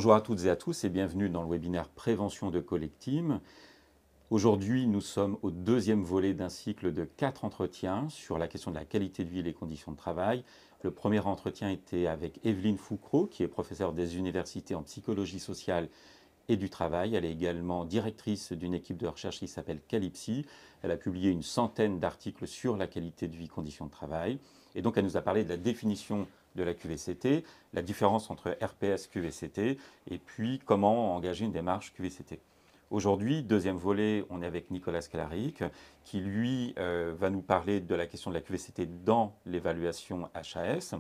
Bonjour à toutes et à tous et bienvenue dans le webinaire Prévention de Collecteam. Aujourd'hui, nous sommes au deuxième volet d'un cycle de 4 entretiens sur la question de la qualité de vie et les conditions de travail. Le premier entretien était avec Evelyne Foucreau, qui est professeure des universités en psychologie sociale et du travail. Elle est également directrice d'une équipe de recherche qui s'appelle Calypsi. Elle a publié une centaine d'articles sur la qualité de vie et conditions de travail. Et donc, elle nous a parlé de la définition de la QVCT, la différence entre RPS et QVCT, et puis comment engager une démarche QVCT. Aujourd'hui, deuxième volet, on est avec Nicolas Scalaric, qui lui va nous parler de la question de la QVCT dans l'évaluation HAS.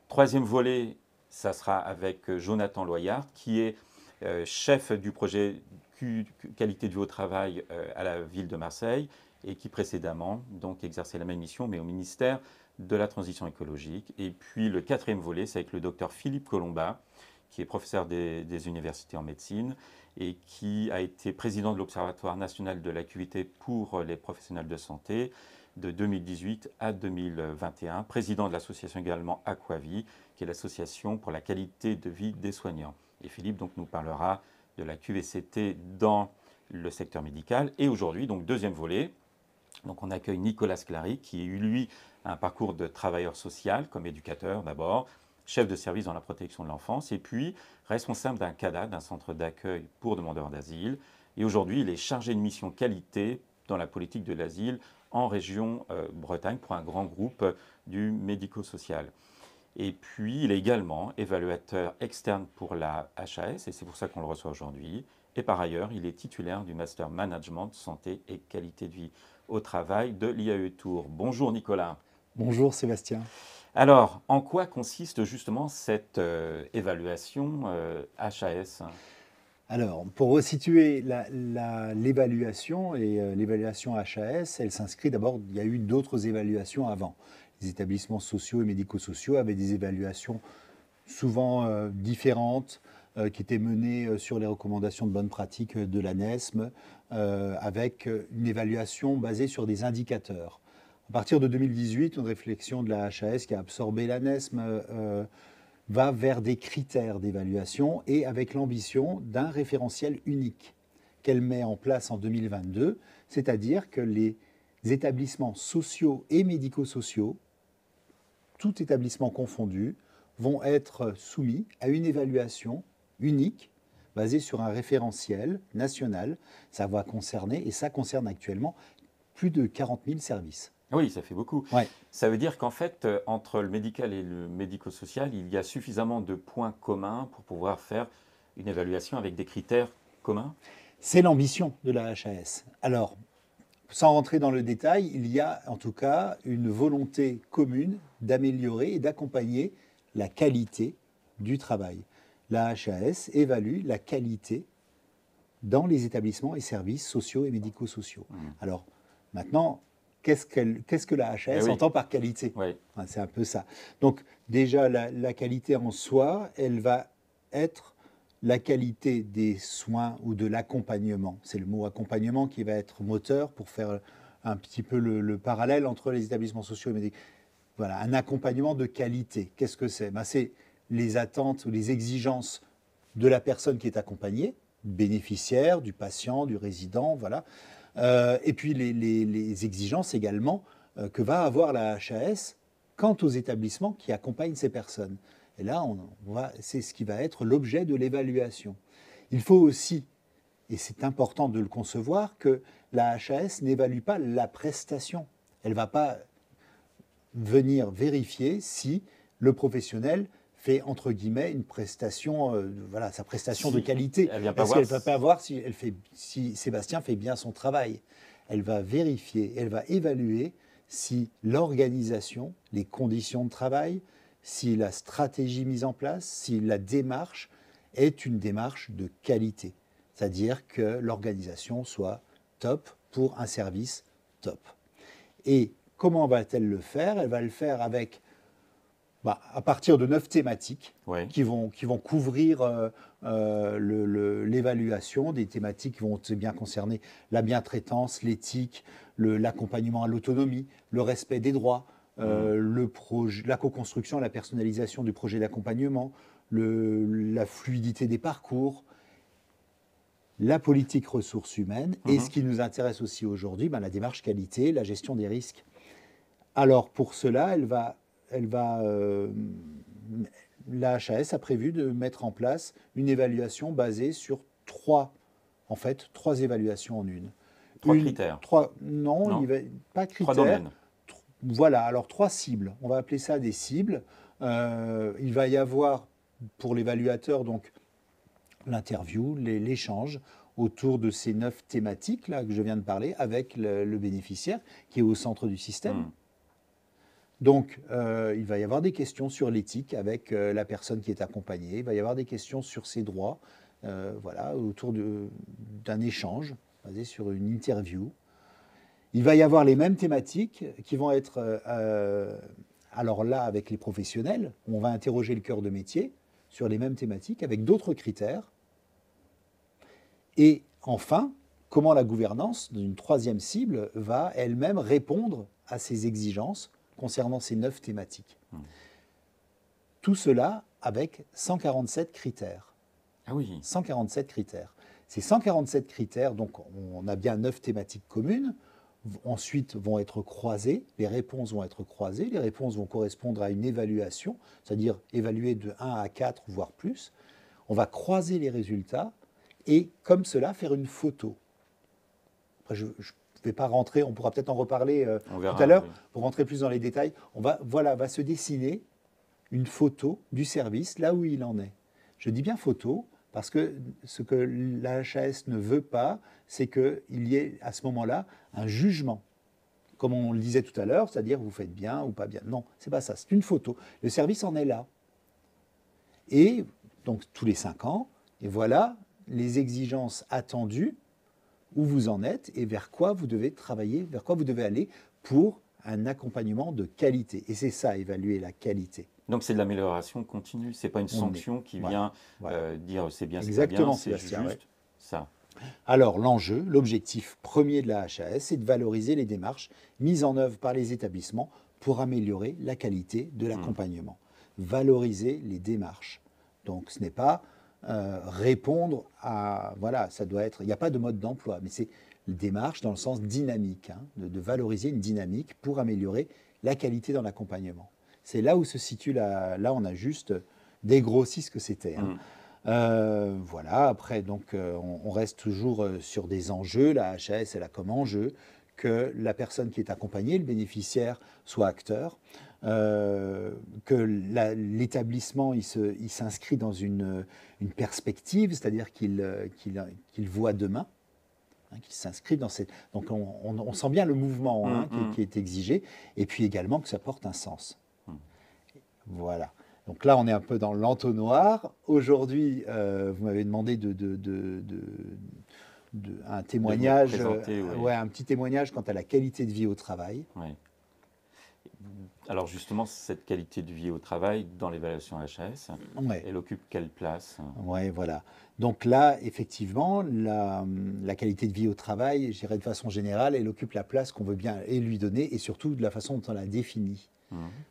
Troisième volet, ça sera avec Jonathan Loyard, qui est chef du projet qualité de vie au travail à la ville de Marseille et qui précédemment donc exerçait la même mission mais au ministère de la transition écologique. Et puis le quatrième volet, c'est avec le docteur Philippe Colomba, qui est professeur des universités en médecine et qui a été président de l'Observatoire national de l'acuité pour les professionnels de santé de 2018 à 2021, président de l'association également Aquavie, qui est l'association pour la qualité de vie des soignants. Et Philippe donc, nous parlera de la QVCT dans le secteur médical. Et aujourd'hui, donc deuxième volet, donc on accueille Nicolas Sclaric, qui lui a un parcours de travailleur social comme éducateur d'abord, chef de service dans la protection de l'enfance et puis responsable d'un CADA, d'un centre d'accueil pour demandeurs d'asile. Et aujourd'hui, il est chargé de mission qualité dans la politique de l'asile en région Bretagne pour un grand groupe du médico-social. Et puis, il est également évaluateur externe pour la HAS, et c'est pour ça qu'on le reçoit aujourd'hui. Et par ailleurs, il est titulaire du Master Management, Santé et Qualité de vie au travail de l'IAE Tours. Bonjour Nicolas. Bonjour Sébastien. Alors, en quoi consiste justement cette évaluation HAS ? Alors, pour resituer l'évaluation et l'évaluation HAS, elle s'inscrit d'abord, il y a eu d'autres évaluations avant. Les établissements sociaux et médico-sociaux avaient des évaluations souvent différentes qui étaient menées sur les recommandations de bonne pratique de l'ANESM avec une évaluation basée sur des indicateurs. À partir de 2018, une réflexion de la HAS qui a absorbé l'ANESM va vers des critères d'évaluation et avec l'ambition d'un référentiel unique qu'elle met en place en 2022, c'est-à-dire que les établissements sociaux et médico-sociaux, tout établissement confondu, vont être soumis à une évaluation unique basée sur un référentiel national. Ça va concerner, et ça concerne actuellement, plus de 40 000 services. Oui, ça fait beaucoup. Ouais. Ça veut dire qu'en fait, entre le médical et le médico-social, il y a suffisamment de points communs pour pouvoir faire une évaluation avec des critères communs ? C'est l'ambition de la HAS. Alors, sans rentrer dans le détail, il y a en tout cas une volonté commune d'améliorer et d'accompagner la qualité du travail. La HAS évalue la qualité dans les établissements et services sociaux et médico-sociaux. Alors, maintenant, qu'est-ce que la HAS entend par qualité ? Oui. C'est un peu ça. Donc, déjà, la qualité en soi, elle va être la qualité des soins ou de l'accompagnement. C'est le mot accompagnement qui va être moteur pour faire un petit peu le parallèle entre les établissements sociaux et médicaux. Voilà, un accompagnement de qualité. Qu'est-ce que c'est ? C'est les attentes ou les exigences de la personne qui est accompagnée, bénéficiaire, du patient, du résident, voilà. Et puis les exigences également que va avoir la HAS quant aux établissements qui accompagnent ces personnes. Et là, c'est ce qui va être l'objet de l'évaluation. Il faut aussi, et c'est important de le concevoir, que la HAS n'évalue pas la prestation. Elle ne va pas venir vérifier si le professionnel fait, entre guillemets, une prestation, sa prestation de qualité. Elle vient pas Parce qu'elle ne va pas voir si Sébastien fait bien son travail. Elle va vérifier, elle va évaluer si l'organisation, les conditions de travail, si la stratégie mise en place, si la démarche est une démarche de qualité. C'est-à-dire que l'organisation soit top pour un service top. Et comment va-t-elle le faire ? Elle va le faire avec, à partir de 9 thématiques qui vont couvrir l'évaluation, des thématiques qui vont bien concerner la bientraitance, l'éthique, l'accompagnement à l'autonomie, le respect des droits, la co-construction, la personnalisation du projet d'accompagnement, la fluidité des parcours, la politique ressources humaines, et ce qui nous intéresse aussi aujourd'hui, la démarche qualité, la gestion des risques. Alors pour cela, la HAS a prévu de mettre en place une évaluation basée sur trois évaluations en une. Trois critères. Non, pas critères. Trois domaines. Voilà, alors trois cibles. On va appeler ça des cibles. Il va y avoir pour l'évaluateur donc l'interview, l'échange autour de ces 9 thématiques là que je viens de parler avec le bénéficiaire qui est au centre du système. Donc, il va y avoir des questions sur l'éthique avec la personne qui est accompagnée. Il va y avoir des questions sur ses droits, autour d'un échange basé sur une interview. Il va y avoir les mêmes thématiques qui vont être, alors là, avec les professionnels, on va interroger le cœur de métier sur les mêmes thématiques avec d'autres critères. Et enfin, comment la gouvernance d'une troisième cible va elle-même répondre à ces exigences concernant ces 9 thématiques. Tout cela avec 147 critères. Ah oui. 147 critères. Ces 147 critères, donc on a bien 9 thématiques communes, ensuite vont être croisées, les réponses vont être croisées, les réponses vont correspondre à une évaluation, c'est-à-dire évaluer de 1 à 4, voire plus. On va croiser les résultats et comme cela faire une photo. Après, je ne vais pas rentrer, on pourra peut-être en reparler tout à l'heure, pour rentrer plus dans les détails. Va se dessiner une photo du service, là où il en est. Je dis bien photo, parce que ce que la HAS ne veut pas, c'est qu'il y ait à ce moment-là un jugement. Comme on le disait tout à l'heure, c'est-à-dire vous faites bien ou pas bien. Non, c'est pas ça, c'est une photo. Le service en est là. Et donc tous les 5 ans, et voilà les exigences attendues, où vous en êtes et vers quoi vous devez travailler, vers quoi vous devez aller pour un accompagnement de qualité. Et c'est ça, évaluer la qualité. Donc c'est de l'amélioration continue, c'est pas une sanction qui vient dire c'est bien, c'est pas bien, c'est juste ça. Alors l'enjeu, l'objectif premier de la HAS, c'est de valoriser les démarches mises en œuvre par les établissements pour améliorer la qualité de l'accompagnement. Valoriser les démarches. Donc ce n'est pas répondre à... Voilà, ça doit être... Il n'y a pas de mode d'emploi, mais c'est une démarche dans le sens dynamique, de valoriser une dynamique pour améliorer la qualité dans l'accompagnement. C'est là où se situe Là, on a juste dégrossi ce que c'était. Voilà, après, donc, on reste toujours sur des enjeux. La HAS, elle a comme enjeu que la personne qui est accompagnée, le bénéficiaire, soit acteur, que l'établissement il s'inscrit dans une perspective, c'est-à-dire qu'il voit demain, qu'il s'inscrit dans cette... Donc on sent bien le mouvement qui est exigé, et puis également que ça porte un sens. Voilà. Donc là, on est un peu dans l'entonnoir. Aujourd'hui, vous m'avez demandé un témoignage, un petit témoignage quant à la qualité de vie au travail. Oui. Alors justement, cette qualité de vie au travail dans l'évaluation HAS, elle occupe quelle place? Oui, voilà. Donc là, effectivement, la qualité de vie au travail, je dirais de façon générale, elle occupe la place qu'on veut bien lui donner et surtout de la façon dont on la définit.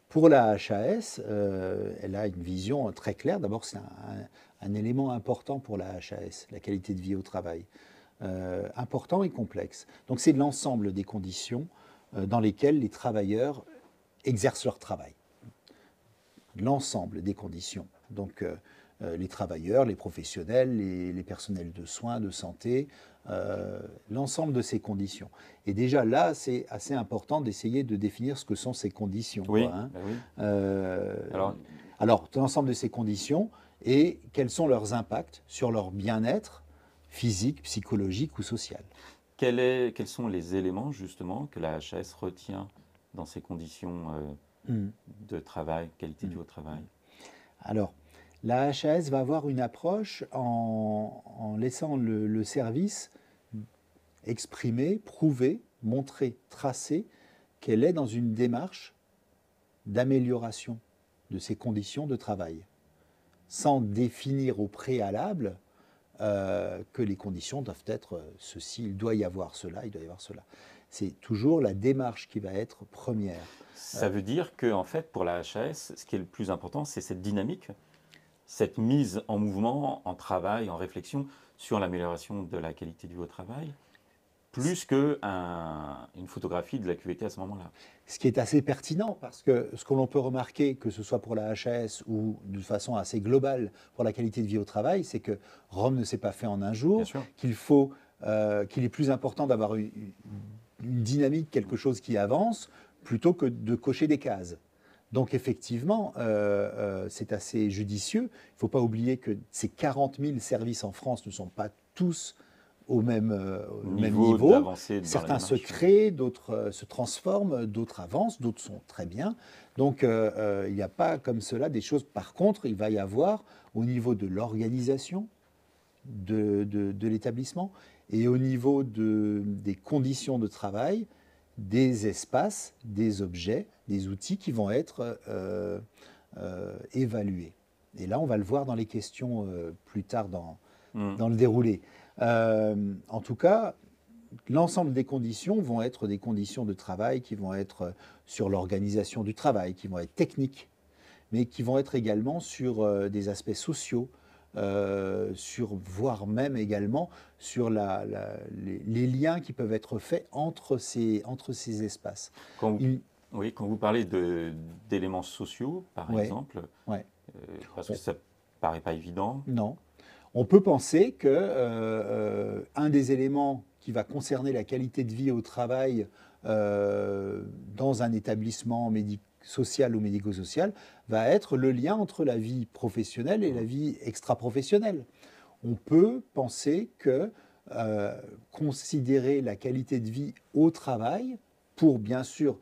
Pour la HAS, elle a une vision très claire. D'abord, c'est un élément important pour la HAS, la qualité de vie au travail. Important et complexe. Donc c'est l'ensemble des conditions dans lesquelles les travailleurs exercent leur travail. L'ensemble des conditions. Donc les travailleurs, les professionnels, les personnels de soins, de santé, l'ensemble de ces conditions. Et déjà là, c'est assez important d'essayer de définir ce que sont ces conditions. Oui, Alors, l'ensemble de ces conditions et quels sont leurs impacts sur leur bien-être physique, psychologique ou social. Quels sont les éléments justement que la HAS retient dans ces conditions de travail, qualité du travail? Alors, la HAS va avoir une approche en laissant le service exprimer, prouver, montrer, tracer qu'elle est dans une démarche d'amélioration de ses conditions de travail, sans définir au préalable que les conditions doivent être ceci, il doit y avoir cela, il doit y avoir cela. C'est toujours la démarche qui va être première. Ça veut dire que, en fait, pour la HAS, ce qui est le plus important, c'est cette dynamique. cette mise en mouvement, en travail, en réflexion sur l'amélioration de la qualité de vie au travail, plus qu'une photographie de la QVT à ce moment-là. Ce qui est assez pertinent, parce que ce que l'on peut remarquer, que ce soit pour la HAS ou de façon assez globale pour la qualité de vie au travail, c'est que Rome ne s'est pas fait en un jour, Bien sûr. qu'il est plus important d'avoir une dynamique, quelque chose qui avance, plutôt que de cocher des cases. Donc effectivement, c'est assez judicieux. Il ne faut pas oublier que ces 40 000 services en France ne sont pas tous au même niveau. D'avancée dans Certains la se démarche. créent, d'autres se transforment, d'autres avancent, d'autres sont très bien. Donc il n'y a pas comme cela des choses. Par contre, il va y avoir au niveau de l'organisation de l'établissement et au niveau des conditions de travail, des espaces, des objets, des outils qui vont être évalués. Et là, on va le voir dans les questions plus tard dans le déroulé. En tout cas, l'ensemble des conditions vont être des conditions de travail qui vont être sur l'organisation du travail, qui vont être techniques, mais qui vont être également sur des aspects sociaux, voire même également sur les liens qui peuvent être faits entre ces espaces. Quand vous parlez d'éléments sociaux, par Ouais, exemple, ouais. parce que ça ne paraît pas évident. Non. On peut penser que un des éléments qui va concerner la qualité de vie au travail dans un établissement social ou médico-social va être le lien entre la vie professionnelle et la vie extra-professionnelle. On peut penser que considérer la qualité de vie au travail pour bien sûr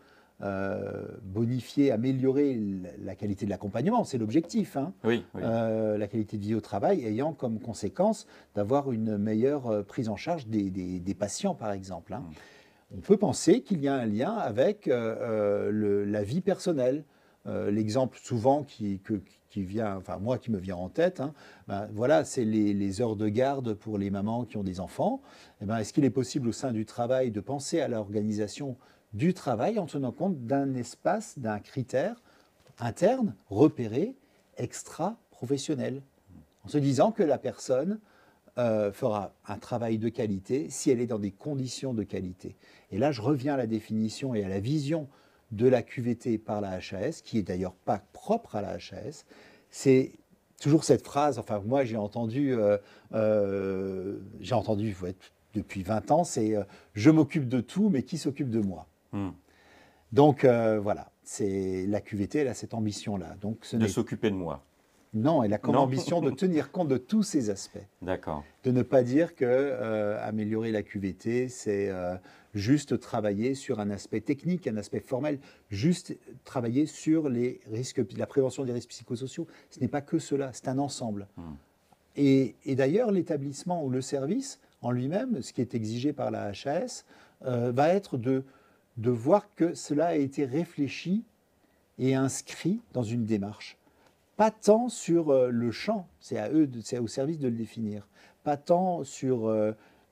bonifier, améliorer la qualité de l'accompagnement, c'est l'objectif. Hein. Oui. La qualité de vie au travail ayant comme conséquence d'avoir une meilleure prise en charge des patients, par exemple. Hein. On peut penser qu'il y a un lien avec la vie personnelle. L'exemple souvent qui vient, enfin moi qui me vient en tête, hein, voilà, c'est les heures de garde pour les mamans qui ont des enfants. Est-ce qu'il est possible au sein du travail de penser à l'organisation du travail en tenant compte d'un espace, d'un critère interne, repéré, extra-professionnel, en se disant que la personne fera un travail de qualité si elle est dans des conditions de qualité. Et là, je reviens à la définition et à la vision de la QVT par la HAS, qui est d'ailleurs pas propre à la HAS. C'est toujours cette phrase, enfin moi j'ai entendu depuis 20 ans, c'est je m'occupe de tout, mais qui s'occupe de moi ?» Donc voilà, c'est la QVT, elle a cette ambition-là. Donc, de s'occuper de moi. Non, elle a comme ambition de tenir compte de tous ces aspects. D'accord. De ne pas dire que améliorer la QVT, c'est juste travailler sur un aspect technique, un aspect formel, juste travailler sur les risques, la prévention des risques psychosociaux. Ce n'est pas que cela, c'est un ensemble. Et d'ailleurs, l'établissement ou le service en lui-même, ce qui est exigé par la HAS, va être de voir que cela a été réfléchi et inscrit dans une démarche. Pas tant sur le champ, c'est au service de le définir, pas tant sur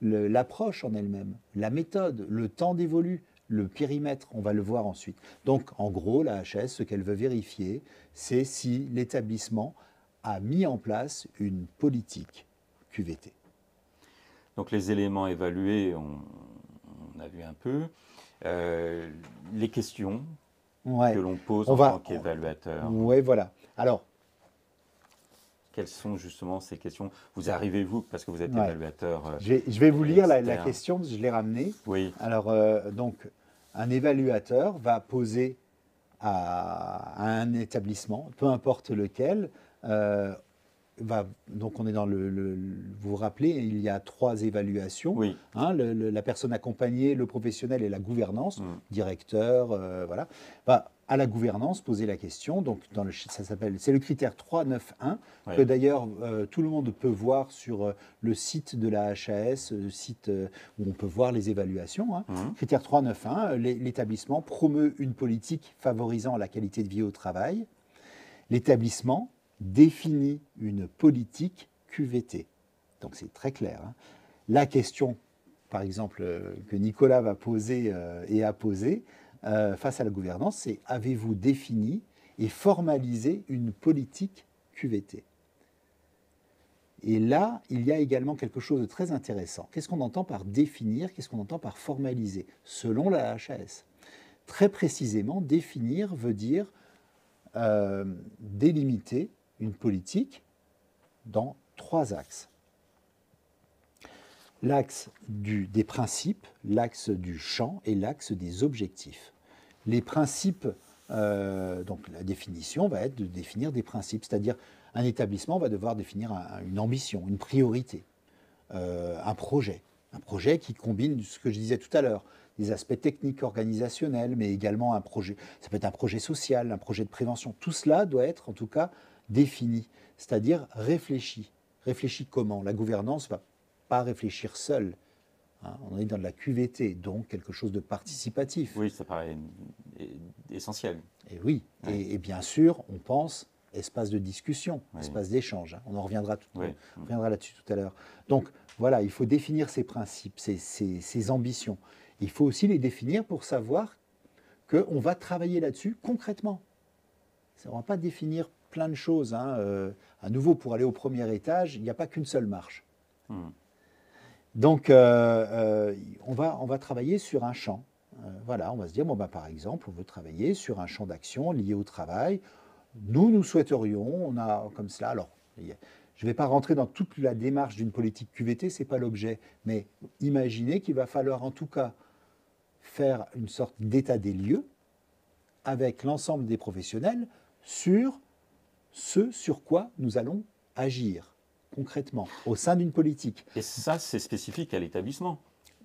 l'approche en elle-même, la méthode, le temps dévolu, le périmètre, on va le voir ensuite. Donc en gros, la HAS, ce qu'elle veut vérifier, c'est si l'établissement a mis en place une politique QVT. Donc les éléments évalués, on a vu un peu. Les questions que l'on pose en tant qu'évaluateur. Oui, voilà. Alors, quelles sont justement ces questions? Vous arrivez, vous, parce que vous êtes évaluateur. Je vais vous lire la question, je l'ai ramenée. Oui. Alors, donc, un évaluateur va poser à un établissement, peu importe lequel, donc on est dans vous vous rappelez, il y a 3 évaluations. Oui. Hein, la personne accompagnée, le professionnel et la gouvernance, directeur, voilà. À la gouvernance, poser la question. Donc c'est le critère 391 que d'ailleurs tout le monde peut voir sur le site de la HAS, le site où on peut voir les évaluations. Hein. Critère 391, l'établissement promeut une politique favorisant la qualité de vie au travail. L'établissement définit une politique QVT. Donc c'est très clair. Hein. La question, par exemple, que Nicolas va poser et a posée face à la gouvernance, c'est: avez-vous défini et formalisé une politique QVT? Et là, il y a également quelque chose de très intéressant. Qu'est-ce qu'on entend par définir? Qu'est-ce qu'on entend par formaliser? Selon la HAS. Très précisément, définir veut dire délimiter une politique dans 3 axes. L'axe des principes, l'axe du champ et l'axe des objectifs. Les principes, donc la définition va être de définir des principes, c'est-à-dire un établissement va devoir définir une ambition, une priorité, un projet qui combine ce que je disais tout à l'heure, des aspects techniques, organisationnels, mais également un projet, ça peut être un projet social, un projet de prévention. Tout cela doit être en tout cas défini, c'est-à-dire réfléchi. Réfléchi comment? La gouvernance ne va pas réfléchir seule. Hein, on est dans de la QVT, donc quelque chose de participatif. Oui, ça paraît essentiel. Et oui, oui. Et bien sûr, on pense espace de discussion, oui. Espace d'échange. Hein. On en reviendra, oui. On reviendra là-dessus tout à l'heure. Donc voilà, il faut définir ses principes, ses ambitions. Il faut aussi les définir pour savoir qu'on va travailler là-dessus concrètement. On ne va pas définir plein de choses. Hein. À nouveau, pour aller au premier étage, il n'y a pas qu'une seule marche. Donc, on va travailler sur un champ. Voilà, on va se dire, bon, bah, par exemple, on veut travailler sur un champ d'action lié au travail. Nous souhaiterions, on a comme cela, alors, je ne vais pas rentrer dans toute la démarche d'une politique QVT, ce n'est pas l'objet, mais imaginez qu'il va falloir en tout cas faire une sorte d'état des lieux avec l'ensemble des professionnels sur ce sur quoi nous allons agir concrètement au sein d'une politique. Et ça, c'est spécifique à l'établissement.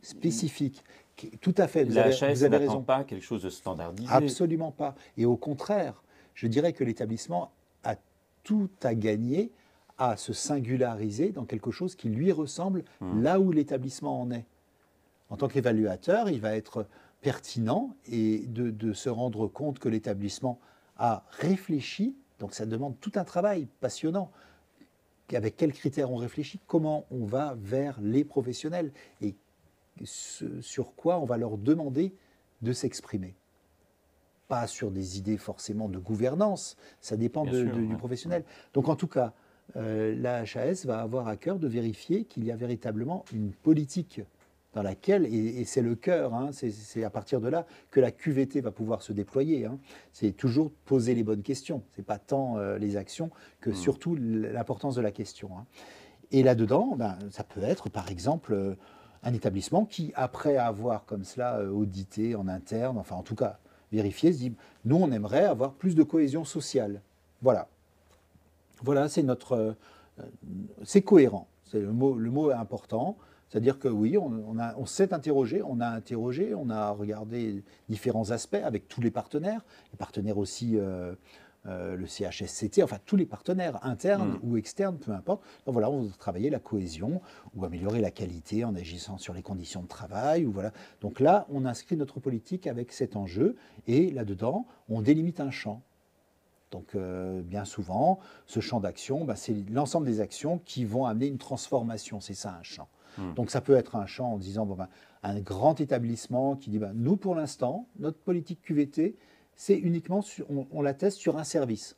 Spécifique, tout à fait. La HAS n'attend pas quelque chose de standardisé. Absolument pas. Et au contraire, je dirais que l'établissement a tout à gagner à se singulariser dans quelque chose qui lui ressemble là où l'établissement en est. En tant qu'évaluateur, il va être pertinent et de se rendre compte que l'établissement a réfléchi, donc ça demande tout un travail passionnant. Avec quels critères on réfléchit, comment on va vers les professionnels et sur quoi on va leur demander de s'exprimer. Pas sur des idées forcément de gouvernance, ça dépend du professionnel. Donc en tout cas, la HAS va avoir à cœur de vérifier qu'il y a véritablement une politique dans laquelle, et c'est le cœur, hein, c'est à partir de là que la QVT va pouvoir se déployer. Hein. C'est toujours poser les bonnes questions. Ce n'est pas tant les actions que surtout l'importance de la question. Hein. Et là-dedans, ben, ça peut être par exemple un établissement qui, après avoir comme cela audité en interne, enfin en tout cas vérifié, se dit, nous on aimerait avoir plus de cohésion sociale. Voilà. Voilà, c'est notre... c'est cohérent. C'est le mot est important. C'est-à-dire que oui, on s'est interrogé, on a regardé différents aspects avec tous les partenaires aussi le CHSCT, enfin tous les partenaires internes ou externes, peu importe. Donc voilà, on va travailler la cohésion ou améliorer la qualité en agissant sur les conditions de travail. Ou voilà. Donc là, on inscrit notre politique avec cet enjeu et là-dedans, on délimite un champ. Donc bien souvent, ce champ d'action, ben, c'est l'ensemble des actions qui vont amener une transformation, c'est ça un champ. Donc ça peut être un champ en disant, bon, ben, un grand établissement qui dit, ben, nous pour l'instant, notre politique QVT, c'est uniquement, on la teste sur un service.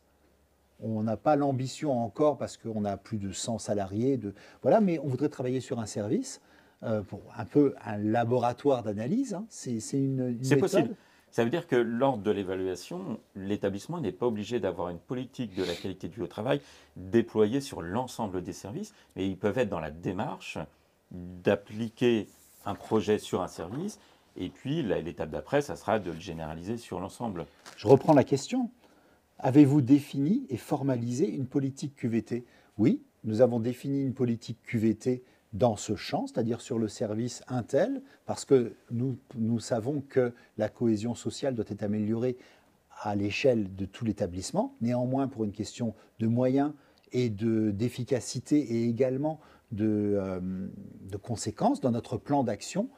On n'a pas l'ambition encore parce qu'on a plus de 100 salariés, voilà, mais on voudrait travailler sur un service, pour un peu un laboratoire d'analyse, hein. C'est une méthode. Possible. Ça veut dire que lors de l'évaluation, l'établissement n'est pas obligé d'avoir une politique de la qualité de vie au travail déployée sur l'ensemble des services, mais ils peuvent être dans la démarche d'appliquer un projet sur un service, et puis l'étape d'après, ça sera de le généraliser sur l'ensemble. Je reprends la question. Avez-vous défini et formalisé une politique QVT? Oui, nous avons défini une politique QVT dans ce champ, c'est-à-dire sur le service Intel, parce que nous savons que la cohésion sociale doit être améliorée à l'échelle de tout l'établissement. Néanmoins, pour une question de moyens et d'efficacité et également de conséquences dans notre plan d'action,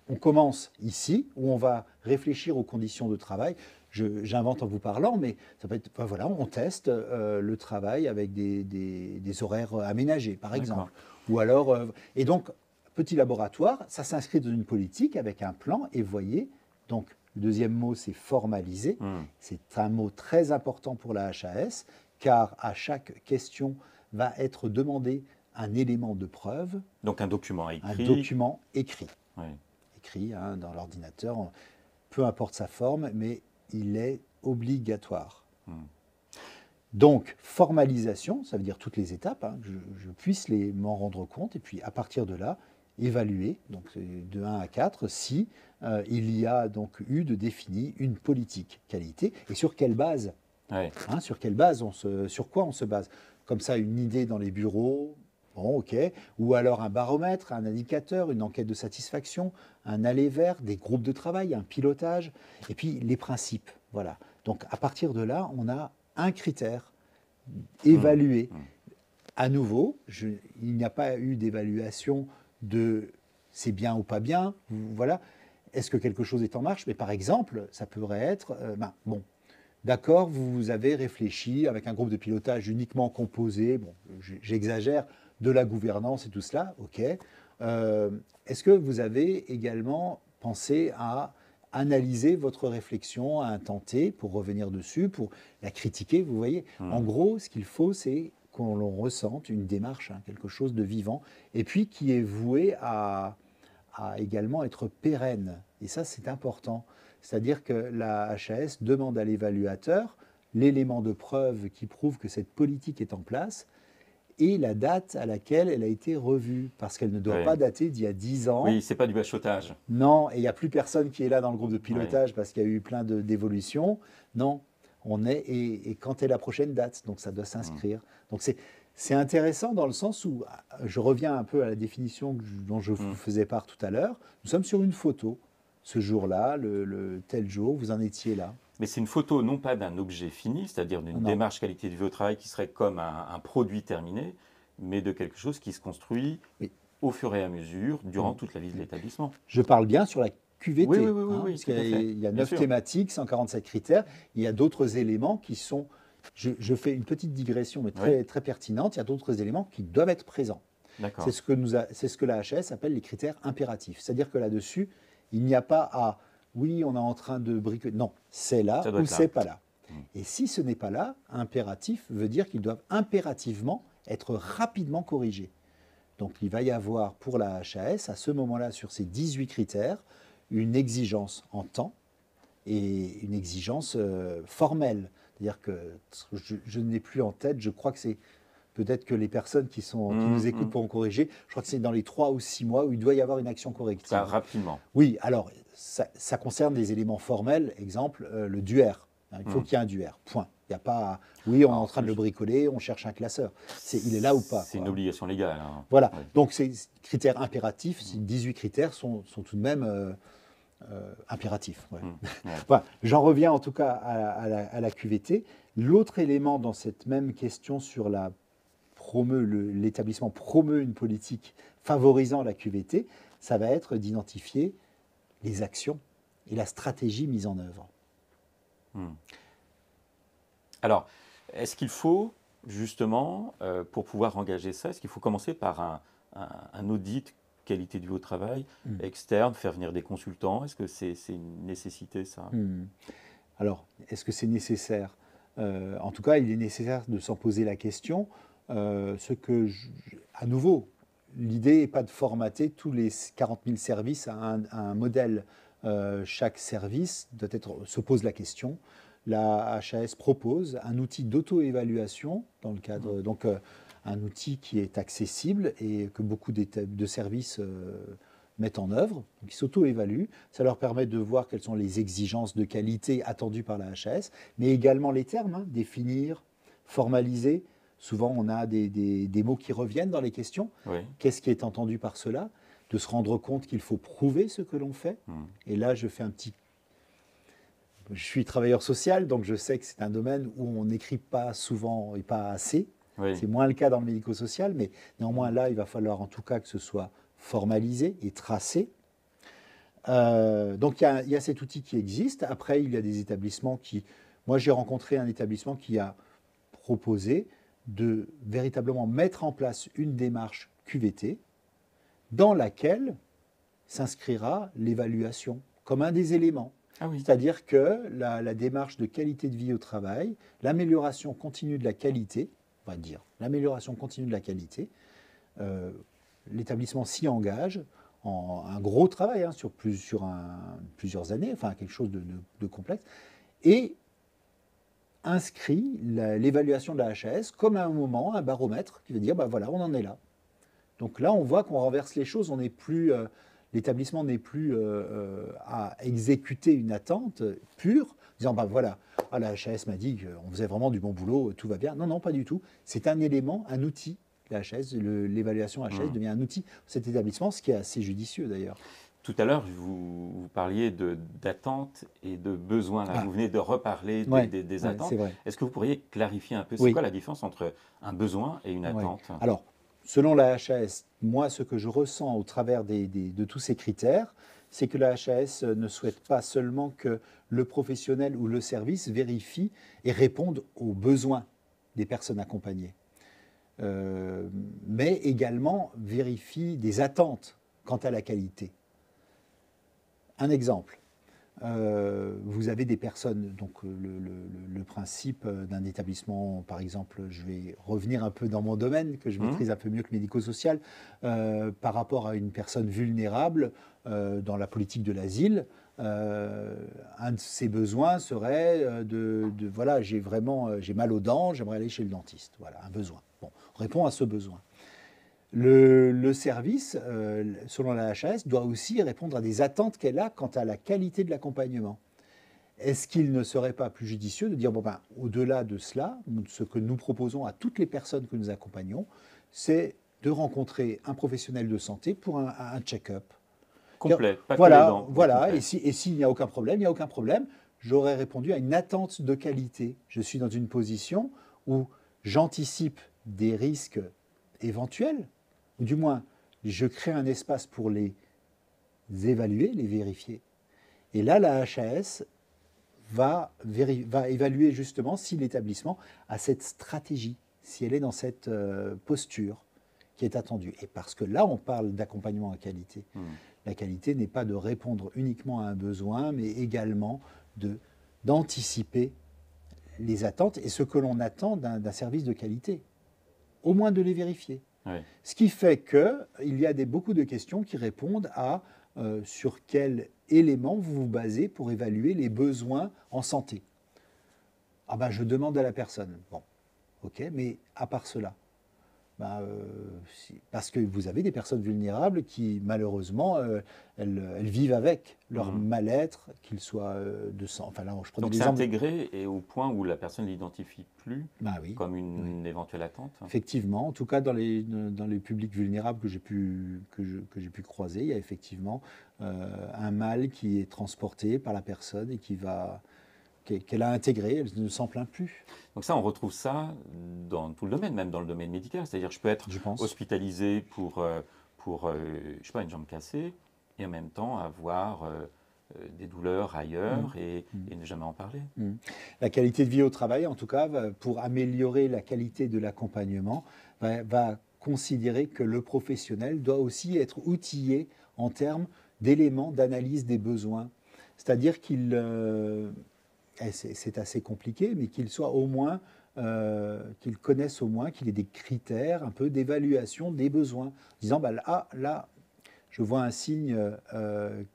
on commence ici, où on va réfléchir aux conditions de travail. J'invente en vous parlant, mais ça peut être, voilà, on teste le travail avec des horaires aménagés, par exemple. Ou alors, et donc, petit laboratoire, ça s'inscrit dans une politique avec un plan, et voyez, donc, le deuxième mot, c'est formaliser. C'est un mot très important pour la HAS, car à chaque question va être demandé un élément de preuve, Donc un document un écrit. document écrit. Oui. Écrit dans l'ordinateur, peu importe sa forme, mais il est obligatoire. Donc, formalisation, ça veut dire toutes les étapes, que je puisse m'en rendre compte, et puis à partir de là, évaluer, donc de 1 à 4, si il y a donc eu de défini une politique qualité, et sur quelle base, Ouais. sur quelle base, sur quoi on se base. Comme ça, une idée dans les bureaux, bon, ok, ou alors un baromètre, un indicateur, une enquête de satisfaction, un aller vers, des groupes de travail, un pilotage, et puis les principes, voilà. Donc à partir de là, on a un critère évalué. À nouveau, il n'y a pas eu d'évaluation de c'est bien ou pas bien, voilà. Est-ce que quelque chose est en marche? Mais par exemple, ça pourrait être, bon, d'accord, vous avez réfléchi avec un groupe de pilotage uniquement composé, bon, j'exagère, de la gouvernance et tout cela, ok. Est-ce que vous avez également pensé à analyser votre réflexion, à intenter, pour revenir dessus, pour la critiquer, vous voyez? En gros, ce qu'il faut, c'est qu'on ressente une démarche, quelque chose de vivant, et puis qui est voué à également être pérenne. Et ça, c'est important. C'est-à-dire que la HAS demande à l'évaluateur l'élément de preuve qui prouve que cette politique est en place et la date à laquelle elle a été revue, parce qu'elle ne doit pas dater d'il y a 10 ans. Oui, c'est pas du bachotage. Non, et il n'y a plus personne qui est là dans le groupe de pilotage parce qu'il y a eu plein d'évolutions. Non, on est, et quand est la prochaine date? Donc ça doit s'inscrire. Donc c'est intéressant dans le sens où, je reviens un peu à la définition dont je vous faisais part tout à l'heure, nous sommes sur une photo. Ce jour-là, le tel jour, vous en étiez là. Mais c'est une photo non pas d'un objet fini, c'est-à-dire d'une démarche qualité de vie au travail qui serait comme un produit terminé, mais de quelque chose qui se construit au fur et à mesure, durant toute la vie de l'établissement. Je parle bien sur la QVT, oui, parce qu'il y a 9 thématiques, 147 critères, il y a d'autres éléments qui sont, je fais une petite digression, mais très pertinente, il y a d'autres éléments qui doivent être présents. C'est ce que la HAS appelle les critères impératifs, c'est-à-dire que là-dessus, il n'y a pas à, oui, on est en train de bricoler, non, c'est là ou c'est pas là. Et si ce n'est pas là, impératif veut dire qu'ils doivent impérativement être rapidement corrigés. Donc il va y avoir pour la HAS, à ce moment-là, sur ces 18 critères, une exigence en temps et une exigence formelle. C'est-à-dire que je n'ai plus en tête, je crois que c'est peut-être que les personnes qui nous écoutent pourront corriger, je crois que c'est dans les 3 ou 6 mois où il doit y avoir une action corrective. Ça, rapidement. Oui, alors ça concerne des éléments formels, exemple le DUER. Il faut qu'il y ait un DUER, point. Il n'y a pas, oui, on est en train de le bricoler, on cherche un classeur. Il est là ou pas. C'est une obligation légale. Voilà, donc ces critères impératifs, ces 18 critères sont tout de même impératifs. Voilà. J'en reviens en tout cas à la QVT. L'autre élément dans cette même question sur l'établissement promeut une politique favorisant la QVT, ça va être d'identifier les actions et la stratégie mise en œuvre. Alors, est-ce qu'il faut, justement, pour pouvoir engager ça, est-ce qu'il faut commencer par un audit qualité de vie au travail externe, faire venir des consultants? Est-ce que c'est une nécessité, ça? Alors, est-ce que c'est nécessaire? En tout cas, il est nécessaire de s'en poser la question. À nouveau, l'idée n'est pas de formater tous les 40 000 services à un modèle. Chaque service se pose la question. La HAS propose un outil d'auto-évaluation dans le cadre, donc un outil qui est accessible et que beaucoup de services mettent en œuvre, donc ils s'auto-évaluent. Ça leur permet de voir quelles sont les exigences de qualité attendues par la HAS, mais également les termes, définir, formaliser. Souvent, on a des mots qui reviennent dans les questions. Qu'est-ce qui est entendu par cela? De se rendre compte qu'il faut prouver ce que l'on fait. Et là, je suis travailleur social, donc je sais que c'est un domaine où on n'écrit pas souvent et pas assez. C'est moins le cas dans le médico-social, mais néanmoins là, il va falloir en tout cas que ce soit formalisé et tracé. Donc il y a cet outil qui existe. Après, il y a des établissements moi j'ai rencontré un établissement qui a proposé de véritablement mettre en place une démarche QVT dans laquelle s'inscrira l'évaluation comme un des éléments. C'est-à-dire que la démarche de qualité de vie au travail, l'amélioration continue de la qualité, on va dire, l'amélioration continue de la qualité, l'établissement s'y engage en un gros travail sur plusieurs années, enfin quelque chose de complexe, et inscrit l'évaluation de la HAS comme à un moment, un baromètre qui veut dire, ben voilà, on en est là. Donc là, on voit qu'on renverse les choses, l'établissement n'est plus à exécuter une attente pure, disant, ben voilà, la HAS m'a dit qu'on faisait vraiment du bon boulot, tout va bien. Non, non, pas du tout. C'est un élément, un outil. La HAS, l'évaluation HAS devient un outil de cet établissement, ce qui est assez judicieux d'ailleurs. Tout à l'heure, vous parliez d'attentes et de besoins. Là, vous venez de reparler des attentes. Est-ce que vous pourriez clarifier un peu, c'est quoi la différence entre un besoin et une attente? Alors, selon la HAS, moi, ce que je ressens au travers de tous ces critères, c'est que la HAS ne souhaite pas seulement que le professionnel ou le service vérifie et réponde aux besoins des personnes accompagnées, mais également vérifie des attentes quant à la qualité. Un exemple, vous avez des personnes, donc le principe d'un établissement, par exemple, je vais revenir un peu dans mon domaine, que je maîtrise un peu mieux que médico-social, par rapport à une personne vulnérable dans la politique de l'asile, un de ses besoins serait voilà, j'ai mal aux dents, j'aimerais aller chez le dentiste. Voilà, un besoin. Bon, on répond à ce besoin. Le service, selon la HAS, doit aussi répondre à des attentes qu'elle a quant à la qualité de l'accompagnement. Est-ce qu'il ne serait pas plus judicieux de dire, au-delà de cela, ce que nous proposons à toutes les personnes que nous accompagnons, c'est de rencontrer un professionnel de santé pour un check-up. Complet, pas voilà, que les dents. Voilà, et s'il n'y a aucun problème, il n'y a aucun problème. J'aurais répondu à une attente de qualité. Je suis dans une position où j'anticipe des risques éventuels, ou du moins, je crée un espace pour les évaluer, les vérifier. Et là, la HAS va évaluer justement si l'établissement a cette stratégie, si elle est dans cette posture qui est attendue. Et parce que là, on parle d'accompagnement à qualité. La qualité n'est pas de répondre uniquement à un besoin, mais également d'anticiper les attentes et ce que l'on attend d'un service de qualité. Au moins de les vérifier. Oui. Ce qui fait qu'il y a beaucoup de questions qui répondent à sur quel élément vous vous basez pour évaluer les besoins en santé. Je demande à la personne. Bon, ok, mais à part cela, parce que vous avez des personnes vulnérables qui, malheureusement, elles vivent avec leur mal-être, qu'ils soient de sang. Enfin, là, je prends donc c'est intégré et au point où la personne ne l'identifie plus comme une éventuelle attente. Effectivement, en tout cas dans les publics vulnérables que j'ai pu croiser, il y a effectivement un mal qui est transporté par la personne et qu'elle a intégré, elle ne s'en plaint plus. Donc ça, on retrouve ça dans tout le domaine, même dans le domaine médical. C'est-à-dire je peux être hospitalisé pour je sais pas, une jambe cassée et en même temps avoir des douleurs ailleurs et ne jamais en parler. La qualité de vie au travail, en tout cas, pour améliorer la qualité de l'accompagnement, va considérer que le professionnel doit aussi être outillé en termes d'éléments d'analyse des besoins. C'est-à-dire qu'il... c'est assez compliqué, mais qu'il soit au moins, qu'il connaisse au moins, qu'il ait des critères un peu d'évaluation des besoins, en disant là, je vois un signe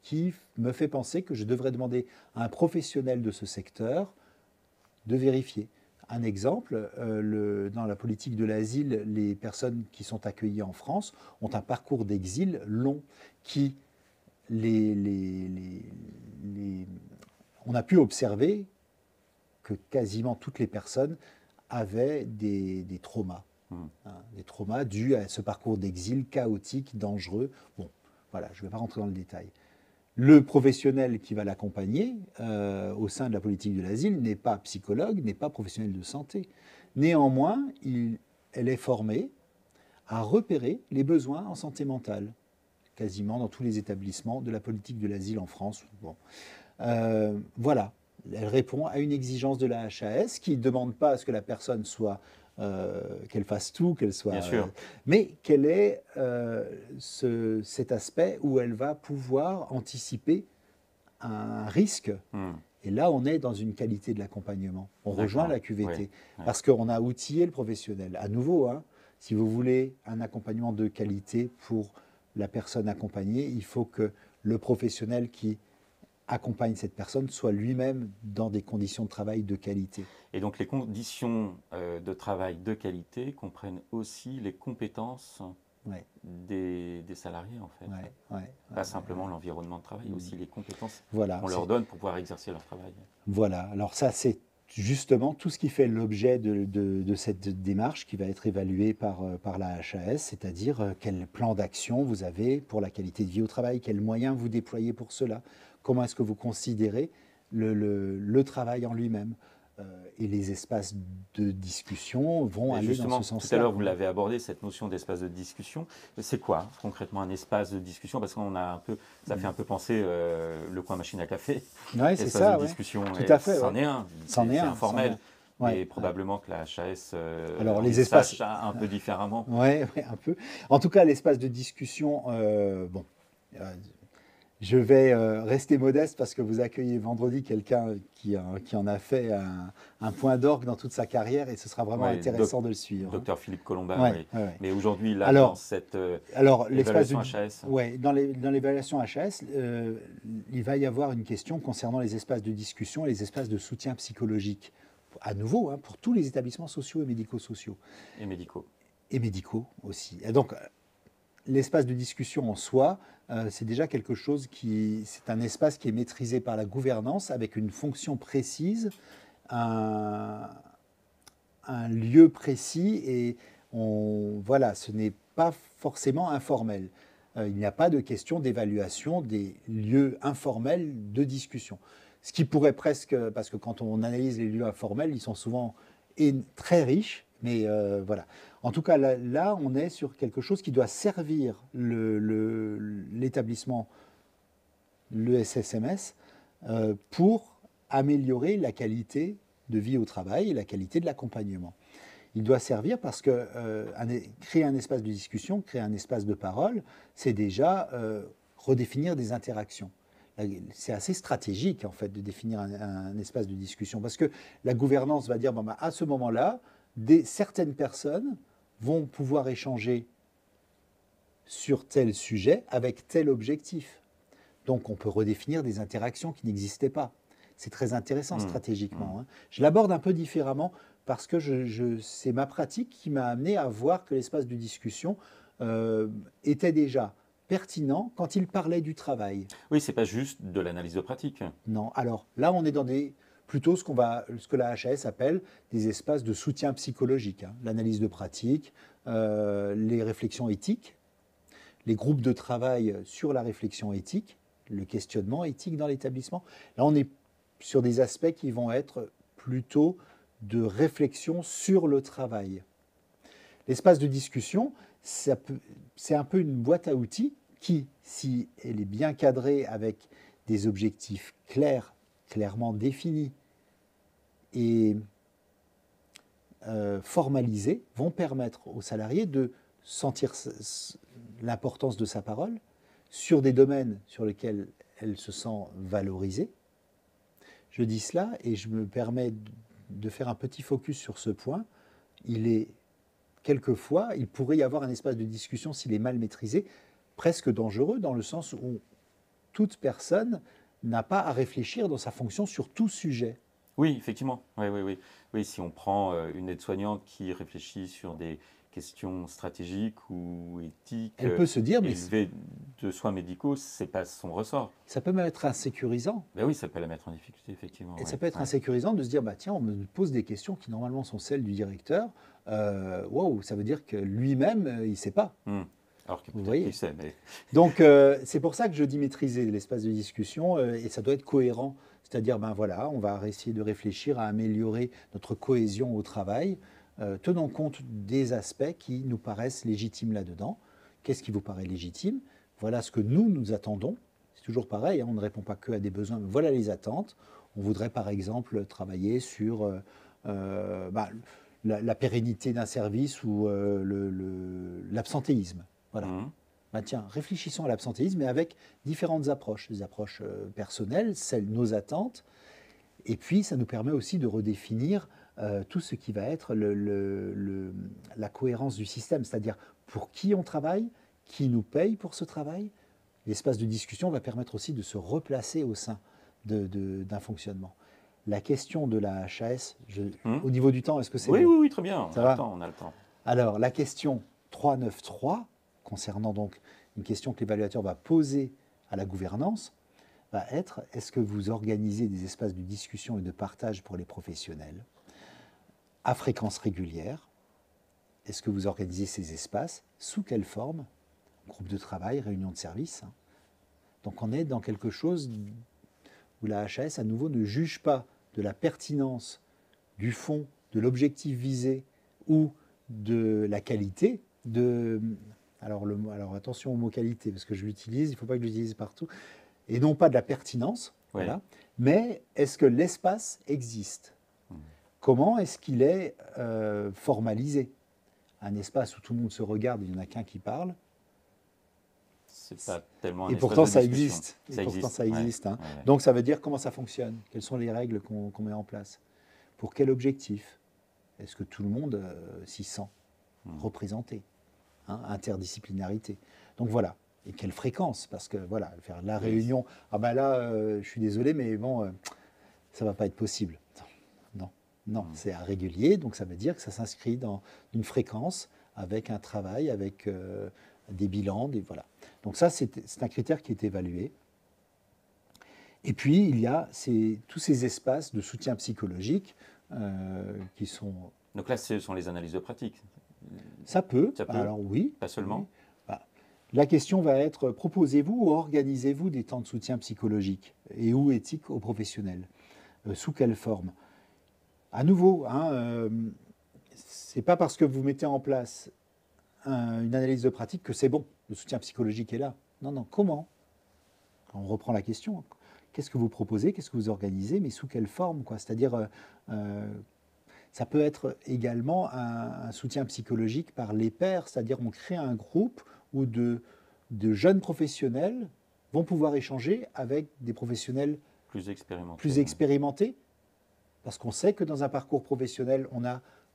qui me fait penser que je devrais demander à un professionnel de ce secteur de vérifier. Un exemple, dans la politique de l'asile, les personnes qui sont accueillies en France ont un parcours d'exil long qui on a pu observer que quasiment toutes les personnes avaient des traumas. Des traumas dus à ce parcours d'exil chaotique, dangereux. Bon, voilà, je ne vais pas rentrer dans le détail. Le professionnel qui va l'accompagner au sein de la politique de l'asile n'est pas psychologue, n'est pas professionnel de santé. Néanmoins, elle est formée à repérer les besoins en santé mentale, quasiment dans tous les établissements de la politique de l'asile en France. Bon. Voilà, elle répond à une exigence de la HAS qui ne demande pas à ce que la personne soit, qu'elle fasse tout, qu'elle soit, bien sûr. Mais qu'elle ait cet aspect où elle va pouvoir anticiper un risque. Et là, on est dans une qualité de l'accompagnement. On rejoint la QVT parce qu'on a outillé le professionnel. À nouveau, Si vous voulez un accompagnement de qualité pour la personne accompagnée, il faut que le professionnel qui accompagne cette personne soit lui-même dans des conditions de travail de qualité. Et donc les conditions de travail de qualité comprennent aussi les compétences Ouais, des salariés, en fait. Pas simplement l'environnement de travail, aussi les compétences voilà, qu'on leur donne pour pouvoir exercer leur travail. voilà. Alors ça, c'est justement tout ce qui fait l'objet de cette démarche qui va être évaluée par la HAS, c'est-à-dire quel plan d'action vous avez pour la qualité de vie au travail, quels moyens vous déployez pour cela, comment est-ce que vous considérez le travail en lui-même. Et les espaces de discussion vont Et aller dans justement, ce sens-là. tout à l'heure, vous l'avez abordé, cette notion d'espace de discussion. C'est quoi concrètement un espace de discussion? Parce qu'on a un peu, ça fait un peu penser le coin machine à café. Ouais, c'est Espace ça, de ouais. discussion, Tout à fait. c'en Ouais. est un, C'en est c'est un, informel. c'en est un. Mais Ouais, probablement que la HAS alors les espaces, envisage ça un peu différemment. ouais, ouais, un peu. En tout cas, l'espace de discussion, bon, euh, je vais rester modeste parce que vous accueillez vendredi quelqu'un qui en a fait un point d'orgue dans toute sa carrière et ce sera vraiment Ouais, intéressant de le suivre. docteur Philippe Colomba, Ouais, oui. ouais, ouais. Mais aujourd'hui, là, dans Alors, cette l'espace de, évaluation HAS, ouais, dans l'évaluation HAS, il va y avoir une question concernant les espaces de discussion et les espaces de soutien psychologique. À nouveau, hein, pour tous les établissements sociaux et médico-sociaux. et médicaux. Et médicaux aussi. Et donc, l'espace de discussion en soi, c'est déjà quelque chose c'est un espace qui est maîtrisé par la gouvernance avec une fonction précise, un, un lieu précis et voilà, ce n'est pas forcément informel. Il n'y a pas de question d'évaluation des lieux informels de discussion. Ce qui pourrait presque, parce que quand on analyse les lieux informels, ils sont souvent très riches, mais voilà. En tout cas, là, on est sur quelque chose qui doit servir l'établissement, le SSMS, pour améliorer la qualité de vie au travail et la qualité de l'accompagnement. Il doit servir parce que créer un espace de discussion, créer un espace de parole, c'est déjà redéfinir des interactions. C'est assez stratégique en fait de définir un espace de discussion parce que la gouvernance va dire bon, bah, à ce moment-là, certaines personnes vont pouvoir échanger sur tel sujet avec tel objectif. Donc on peut redéfinir des interactions qui n'existaient pas. C'est très intéressant stratégiquement. Hein. Je l'aborde un peu différemment parce que c'est ma pratique qui m'a amené à voir que l'espace de discussion était déjà pertinent quand il parlait du travail. Oui, c'est pas juste de l'analyse de pratique. Non, alors là on est dans plutôt ce que la HAS appelle des espaces de soutien psychologique. Hein. L'analyse de pratique, les réflexions éthiques, les groupes de travail sur la réflexion éthique, le questionnement éthique dans l'établissement. Là on est sur des aspects qui vont être plutôt de réflexion sur le travail. L'espace de discussion, c'est un peu une boîte à outils qui, si elle est bien cadrée avec des objectifs clairs, clairement définis et formalisés, vont permettre aux salariés de sentir l'importance de sa parole sur des domaines sur lesquels elle se sent valorisée. Je dis cela et je me permets de faire un petit focus sur ce point. Quelquefois, il pourrait y avoir un espace de discussion, s'il est mal maîtrisé, presque dangereux, dans le sens où toute personne n'a pas à réfléchir dans sa fonction sur tout sujet. Oui, effectivement. Oui, si on prend une aide-soignante qui réfléchit sur des questions stratégiques ou éthiques, elle peut se dire, mais élevées de soins médicaux, c'est pas son ressort. Ça peut même être insécurisant. Ben oui, ça peut la mettre en difficulté, effectivement. Et ça peut être insécurisant de se dire, bah tiens, on me pose des questions qui normalement sont celles du directeur. Waouh, ça veut dire que lui-même, il ne sait pas. Alors que vous peut-être voyez. qu'il sait, mais... Donc, c'est pour ça que je dis maîtriser l'espace de discussion et ça doit être cohérent. C'est-à-dire, ben voilà, on va essayer de réfléchir à améliorer notre cohésion au travail, tenant compte des aspects qui nous paraissent légitimes là-dedans. Qu'est-ce qui vous paraît légitime? Voilà ce que nous attendons. C'est toujours pareil, hein, on ne répond pas que à des besoins, mais voilà les attentes. On voudrait par exemple travailler sur la pérennité d'un service ou l'absentéisme. Voilà. Ben tiens, réfléchissons à l'absentéisme, mais avec différentes approches. Des approches personnelles, nos attentes, et puis ça nous permet aussi de redéfinir tout ce qui va être la cohérence du système, c'est-à-dire pour qui on travaille, qui nous paye pour ce travail. L'espace de discussion va permettre aussi de se replacer au sein d'un fonctionnement. La question de la HAS, au niveau du temps, est-ce que c'est Oui, bon? oui, oui, très bien, Ça va? on a le temps. Alors, la question 393, concernant donc une question que l'évaluateur va poser à la gouvernance, va être, est-ce que vous organisez des espaces de discussion et de partage pour les professionnels à fréquence régulière? Est-ce que vous organisez ces espaces? Sous quelle forme? Groupe de travail, réunion de service. Donc on est dans quelque chose où la HAS, à nouveau, ne juge pas de la pertinence du fond, de l'objectif visé ou de la qualité. Alors attention au mot qualité, parce que je l'utilise, il ne faut pas que je l'utilise partout. Et non pas de la pertinence, Oui. voilà. Mais est-ce que l'espace existe? Comment est-ce qu'il est formalisé? Un espace où tout le monde se regarde, il n'y en a qu'un qui parle. C'est pas tellement un Et espace pourtant, de ça discussion. existe. Ça existe. Ça existe. Ouais, Hein. ouais. Donc, ça veut dire comment ça fonctionne. Quelles sont les règles qu'on met en place? Pour quel objectif? Est-ce que tout le monde s'y sent représenté? Hein, interdisciplinarité. Donc, voilà. Et quelle fréquence? Parce que, voilà, faire la réunion... Ah ben là, je suis désolé, mais bon, ça ne va pas être possible. Non, c'est à régulier. Donc, ça veut dire que ça s'inscrit dans une fréquence avec un travail, avec... des bilans, voilà. Donc ça, c'est un critère qui est évalué. Et puis, il y a tous ces espaces de soutien psychologique qui sont... Donc là, ce sont les analyses de pratique. Ça peut. Ça peut. Alors oui. Pas seulement. Oui. Bah, la question va être, proposez-vous ou organisez-vous des temps de soutien psychologique et ou éthique aux professionnels? Sous quelle forme? À nouveau, hein, c'est pas parce que vous mettez en place une analyse de pratique que c'est bon, le soutien psychologique est là. Non, comment? On reprend la question. Qu'est-ce que vous proposez? Qu'est-ce que vous organisez? Mais sous quelle forme, quoi? C'est-à-dire, ça peut être également un soutien psychologique par les pairs, c'est-à-dire on crée un groupe où de jeunes professionnels vont pouvoir échanger avec des professionnels plus expérimentés. Parce qu'on sait que dans un parcours professionnel,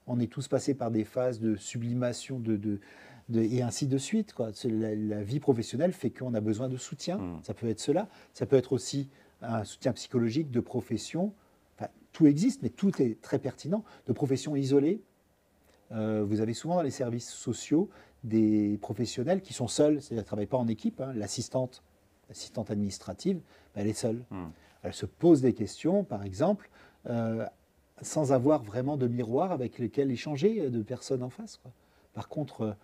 on est tous passés par des phases de sublimation et ainsi de suite, quoi. La vie professionnelle fait qu'on a besoin de soutien. Ça peut être cela. Ça peut être aussi un soutien psychologique de profession. Enfin, tout existe, mais tout est très pertinent. De professions isolées. Vous avez souvent dans les services sociaux des professionnels qui sont seuls, c'est-à-dire qu'ils ne travaillent pas en équipe. Hein. L'assistante administrative, elle est seule. Elle se pose des questions, par exemple, sans avoir vraiment de miroir avec lesquels échanger de personnes en face, quoi. Par contre,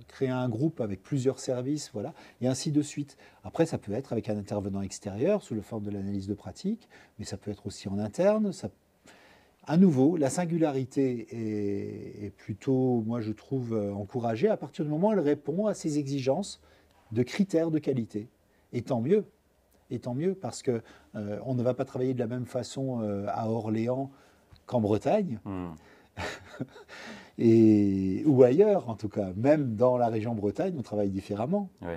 créer un groupe avec plusieurs services, voilà, et ainsi de suite. Après, ça peut être avec un intervenant extérieur sous la forme de l'analyse de pratique, mais ça peut être aussi en interne. À nouveau, la singularité est plutôt, moi je trouve, encouragée à partir du moment où elle répond à ces exigences de critères de qualité. Et tant mieux. Et tant mieux, parce qu'on ne va pas travailler de la même façon à Orléans qu'en Bretagne, ou ailleurs en tout cas. Même dans la région Bretagne, on travaille différemment. Oui.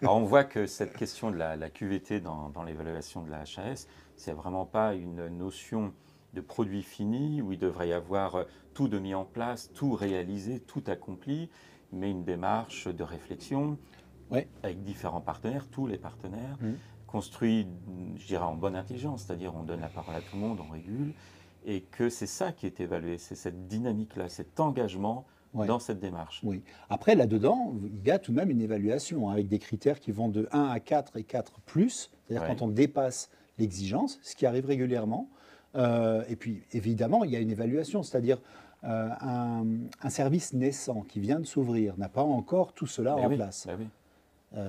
Alors on voit que cette question de la QVT dans l'évaluation de la HAS, c'est vraiment pas une notion de produit fini où il devrait y avoir tout de mis en place, tout réalisé, tout accompli, mais une démarche de réflexion avec différents partenaires, tous les partenaires, construit, je dirais, en bonne intelligence, c'est-à-dire on donne la parole à tout le monde, on régule, et que c'est ça qui est évalué, c'est cette dynamique-là, cet engagement dans cette démarche. Oui. Après, là-dedans, il y a tout de même une évaluation avec des critères qui vont de 1 à 4 et 4+, c'est-à-dire quand on dépasse l'exigence, ce qui arrive régulièrement. Et puis, évidemment, il y a une évaluation, c'est-à-dire un service naissant qui vient de s'ouvrir n'a pas encore tout cela en place.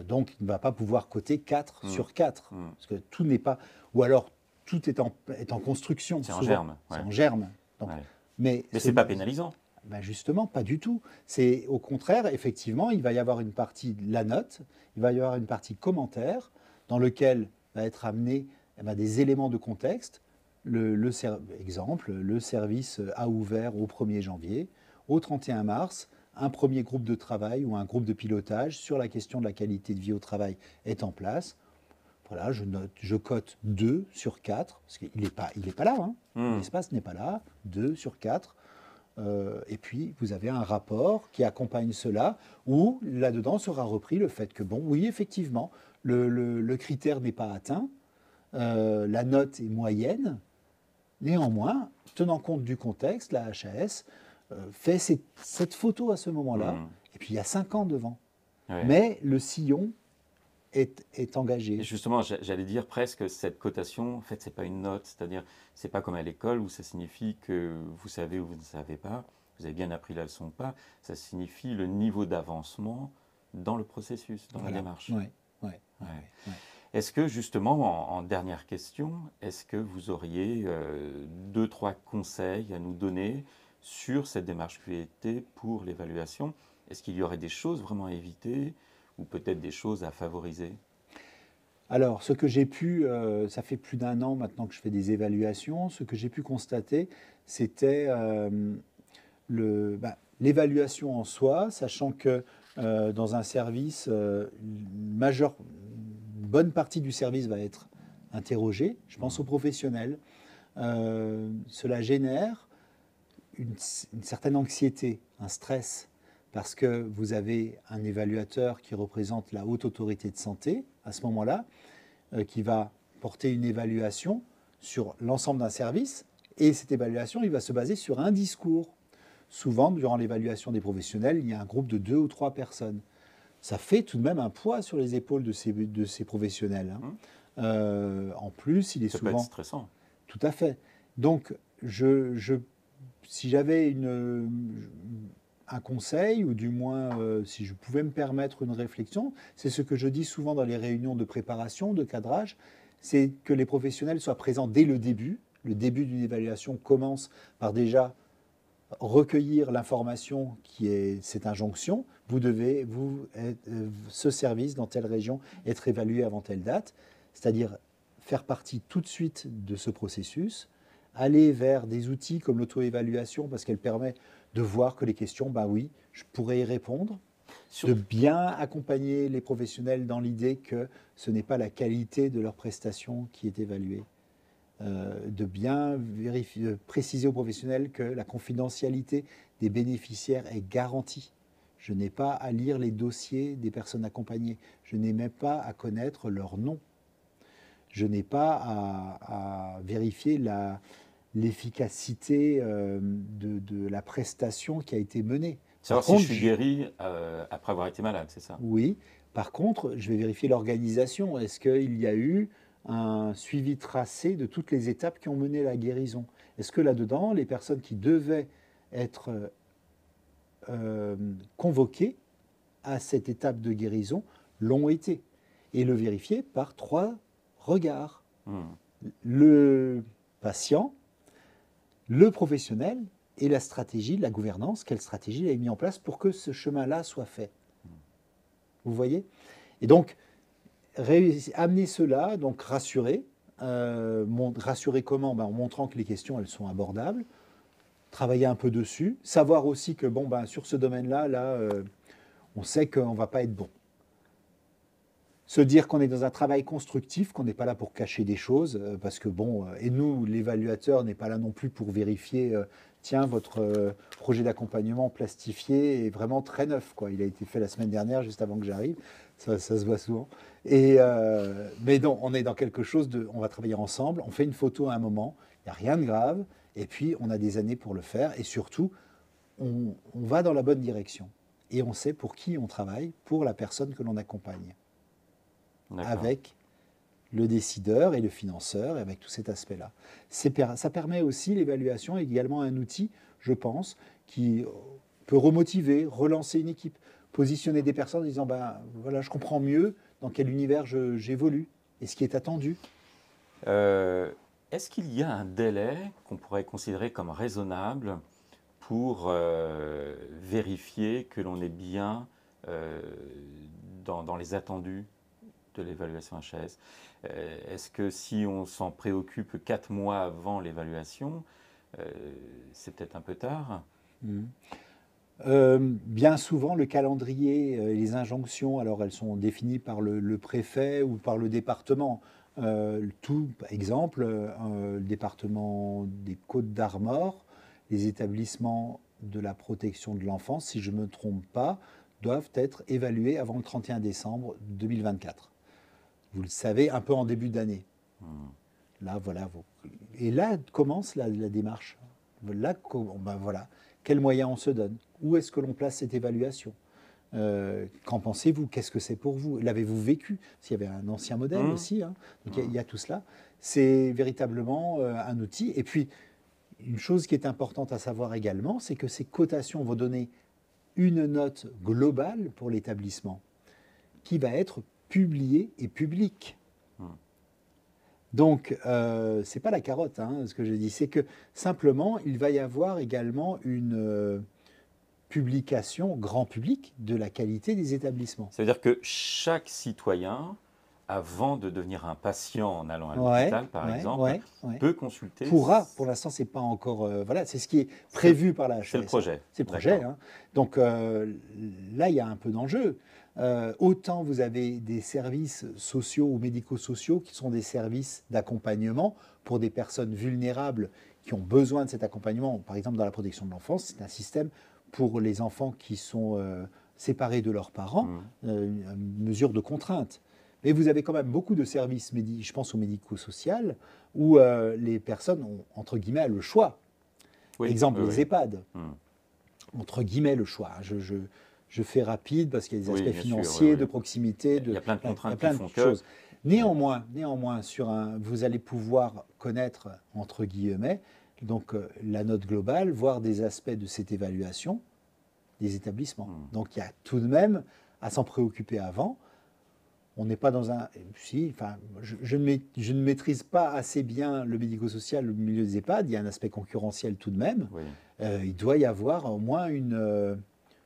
Donc, il ne va pas pouvoir coter 4 sur 4, parce que tout n'est pas... Ou alors, tout est en construction. C'est en germe. C'est en germe. Donc, mais ce n'est pas pénalisant. Ben justement, pas du tout. C'est au contraire, effectivement, il va y avoir une partie de la note, il va y avoir une partie commentaire, dans lequel va être amené des éléments de contexte. Exemple, le service a ouvert au 1er janvier. Au 31 mars, un premier groupe de travail ou un groupe de pilotage sur la question de la qualité de vie au travail est en place. voilà, je cote 2 sur 4, parce qu'il n'est pas là, hein. L'espace n'est pas là, 2 sur 4. Et puis, vous avez un rapport qui accompagne cela, où là-dedans sera repris le fait que, bon, oui, effectivement, le critère n'est pas atteint, la note est moyenne. Néanmoins, tenant compte du contexte, la HAS fait cette photo à ce moment-là, et puis il y a 5 ans devant. Ouais. Mais le sillon est engagé. Et justement, j'allais dire presque cette cotation, en fait, c'est pas une note, c'est-à-dire, c'est pas comme à l'école où ça signifie que vous savez ou vous ne savez pas, vous avez bien appris la leçon ou pas, ça signifie le niveau d'avancement dans le processus, dans la démarche. Ouais, ouais. Est-ce que justement, en dernière question, est-ce que vous auriez 2-3 conseils à nous donner sur cette démarche QET pour l'évaluation? Est-ce qu'il y aurait des choses vraiment à éviter ou peut-être des choses à favoriser? Alors, ce que j'ai pu, ça fait plus d'1 an maintenant que je fais des évaluations, ce que j'ai pu constater, c'était l'évaluation en soi, sachant que dans un service, une bonne partie du service va être interrogée. Je pense aux professionnels. Cela génère une certaine anxiété, un stress, parce que vous avez un évaluateur qui représente la haute autorité de santé à ce moment-là, qui va porter une évaluation sur l'ensemble d'un service, et cette évaluation, il va se baser sur un discours. Souvent, durant l'évaluation des professionnels, il y a un groupe de 2 ou 3 personnes. Ça fait tout de même un poids sur les épaules de ces professionnels, hein. En plus, il est souvent... Ça peut être stressant. Tout à fait. Donc, si j'avais un conseil, ou du moins si je pouvais me permettre une réflexion, c'est ce que je dis souvent dans les réunions de préparation, de cadrage, c'est que les professionnels soient présents dès le début. Le début d'une évaluation commence par déjà recueillir l'information qui est cette injonction. Vous devez, ce service dans telle région, être évalué avant telle date, c'est-à-dire faire partie tout de suite de ce processus, aller vers des outils comme l'auto-évaluation, parce qu'elle permet de voir que les questions, ben oui, je pourrais y répondre, de bien accompagner les professionnels dans l'idée que ce n'est pas la qualité de leur prestation qui est évaluée, de bien préciser aux professionnels que la confidentialité des bénéficiaires est garantie. Je n'ai pas à lire les dossiers des personnes accompagnées, je n'ai même pas à connaître leur nom. Je n'ai pas à vérifier l'efficacité de la prestation qui a été menée. Savoir si je suis guéri après avoir été malade, c'est ça? Oui. Par contre, je vais vérifier l'organisation. Est-ce qu'il y a eu un suivi tracé de toutes les étapes qui ont mené à la guérison? Est-ce que là-dedans, les personnes qui devaient être convoquées à cette étape de guérison l'ont été? Et le vérifier par 3 regards. Le patient, le professionnel et la stratégie, la gouvernance. Quelle stratégie il a mis en place pour que ce chemin-là soit fait? Vous voyez? Et donc, amener cela, donc rassurer. Rassurer comment? En montrant que les questions, elles sont abordables. Travailler un peu dessus. Savoir aussi que, sur ce domaine-là, on sait qu'on ne va pas être bon. Se dire qu'on est dans un travail constructif, qu'on n'est pas là pour cacher des choses, parce que et nous, l'évaluateur n'est pas là non plus pour vérifier, tiens, votre projet d'accompagnement plastifié est vraiment très neuf, quoi. Il a été fait la semaine dernière, juste avant que j'arrive, ça se voit souvent. Mais non, on est dans quelque chose on va travailler ensemble, on fait une photo à un moment, il n'y a rien de grave, et puis on a des années pour le faire, et surtout, on va dans la bonne direction. Et on sait pour qui on travaille, pour la personne que l'on accompagne. Avec le décideur et le financeur, et avec tout cet aspect-là. Ça permet aussi, l'évaluation, également un outil, je pense, qui peut remotiver, relancer une équipe, positionner des personnes en disant, voilà, je comprends mieux dans quel univers j'évolue et ce qui est attendu. Est-ce qu'il y a un délai qu'on pourrait considérer comme raisonnable pour vérifier que l'on est bien dans les attendus de l'évaluation HAS? Est-ce que si on s'en préoccupe 4 mois avant l'évaluation, c'est peut-être un peu tard? Bien souvent, le calendrier et les injonctions, alors elles sont définies par le préfet ou par le département. Tout, par exemple, le département des Côtes-d'Armor, les établissements de la protection de l'enfance, si je ne me trompe pas, doivent être évalués avant le 31 décembre 2024. Vous le savez, un peu en début d'année. Là, voilà. Et là commence la démarche. Là, ben voilà. Quels moyens on se donne? Où est-ce que l'on place cette évaluation? Qu'en pensez-vous? Qu'est-ce que c'est pour vous? L'avez-vous vécu? S'il y avait un ancien modèle aussi, hein. Donc il y a tout cela. C'est véritablement un outil. Et puis, une chose qui est importante à savoir également, c'est que ces cotations vont donner une note globale pour l'établissement qui va être publiée et publique. Donc, ce n'est pas la carotte, hein, ce que je dis, c'est que simplement, il va y avoir également une publication grand public de la qualité des établissements. Ça veut dire que chaque citoyen, avant de devenir un patient en allant à Ouais, l'hôpital, par ouais, exemple, ouais, ouais. peut consulter. Pourra, pour l'instant, c'est pas encore. Voilà, c'est ce qui est prévu par la HAS. C'est le projet. C'est le projet. D'accord. Hein. Donc là, il y a un peu d'enjeu. Autant vous avez des services sociaux ou médico-sociaux qui sont des services d'accompagnement pour des personnes vulnérables qui ont besoin de cet accompagnement. Par exemple, dans la protection de l'enfance, c'est un système pour les enfants qui sont séparés de leurs parents, une mesure de contrainte. Mais vous avez quand même beaucoup de services, je pense au médico-social, où les personnes ont, entre guillemets, le choix. Oui, Exemple, oui, les oui. EHPAD. Entre guillemets, le choix. Je fais rapide parce qu'il y a des Oui, aspects bien financiers, sûr, oui, de oui. proximité. Il y a plein de contraintes qui font que. choses. Néanmoins, vous allez pouvoir connaître, entre guillemets, donc la note globale, voir des aspects de cette évaluation des établissements. Donc il y a tout de même à s'en préoccuper avant. On n'est pas dans un... Si, enfin, je ne maîtrise pas assez bien le médico-social, le milieu des EHPAD. Il y a un aspect concurrentiel tout de même. Oui. Il doit y avoir au moins une